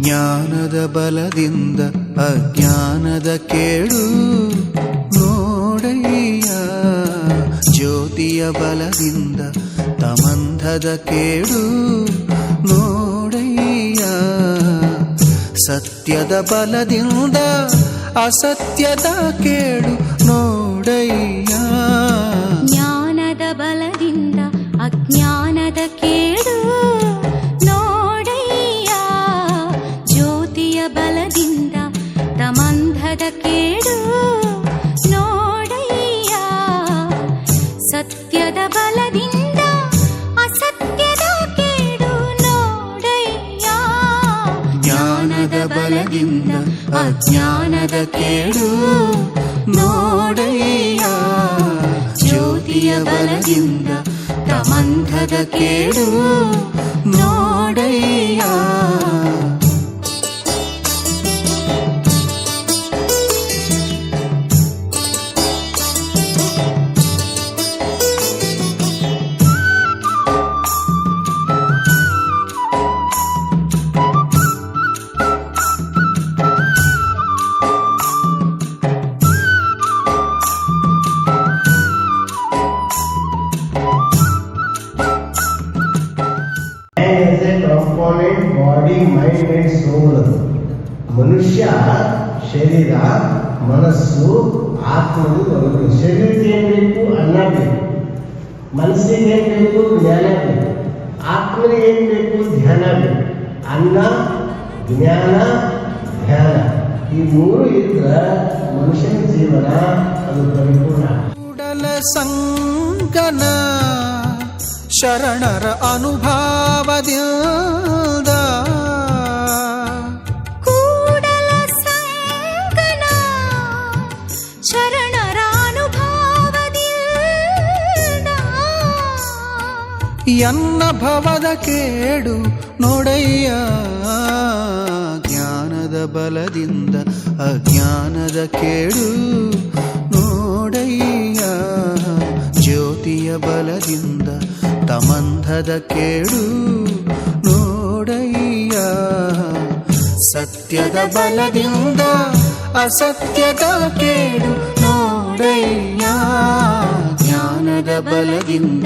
ಜ್ಞಾನದ ಬಲದಿಂದ ಅಜ್ಞಾನದ ಕೇಡು ನೋಡಯ್ಯ, ಜ್ಯೋತಿಯ ಬಲದಿಂದ ತಮಂಧದ ಕೇಡು ನೋಡಯ್ಯ, ಸತ್ಯದ ಬಲದಿಂದ ಅಸತ್ಯದ ಕೇಡು ನೋಡಯ್ಯ. ಜ್ಞಾನದ ಬಲದಿಂದ ಅಜ್ಞಾನದ ಕೇಡು ನೋಡಯ್ಯ, ಜ್ಯೋತಿಯ ಬಲದಿಂದ ತಮಂಧದ ಕೇಡು ನೋಡಯ್ಯ, ಸತ್ಯದ ಬಲದಿಂದ ಅಸತ್ಯದ ಕೇಡು ನೋಡಯ್ಯ. ಜ್ಞಾನದ ಬಲದಿಂದ ಅಜ್ಞಾನದ ಕೇಡು ನೋಡಯ್ಯ, ಜ್ಯೋತಿಯ ಬಲದಿಂದ ತಮಂಧದ ಕೇಡು ನೋಡಯ್ಯ. Component body mind and soul. ಮನುಷ್ಯ ಶರೀರ ಮನಸ್ಸು ಆತ್ಮದು ಬರೋದು. ಶರೀರಕ್ಕೆ ಏನ್ ಬೇಕು? ಅನ್ನ ಬೇಕು. ಮನಸ್ಸಿಗೆ ಏನ್ ಬೇಕು? ಜ್ಞಾನ ಬೇಕು. ಆತ್ಮನಿಗೆ ಏನ್ ಬೇಕು? ಧ್ಯಾನ ಬೇಕು. ಅನ್ನ, ಜ್ಞಾನ, ಧ್ಯಾನ, ಈ ಮೂರು ಇದ್ರ ಮನುಷ್ಯನ ಜೀವನ ಅದು ಪರಿಪೂರ್ಣ. ಕೂಡಲ ಸಂಗನ ಶರಣರ ಅನುಭಾವದಿಂದ, ಕೂಡಲ ಸಂಗನ ಶರಣರ ಅನುಭಾವದಿಂದ, ಎನ್ನ ಭವದ ಕೇಡು ನೋಡಯ್ಯ, ಜ್ಞಾನದ ಬಲದಿಂದ ಅಜ್ಞಾನದ ಕೇಡು ನೋಡಯ್ಯ, ಜ್ಯೋತಿಯ ಬಲದಿಂದ ತಮಂಧದ ಕೇಡು ನೋಡಯ್ಯ, ಸತ್ಯದ ಬಲದಿಂದ ಅಸತ್ಯದ ಕೇಡು ನೋಡಯ್ಯ, ಜ್ಞಾನದ ಬಲದಿಂದ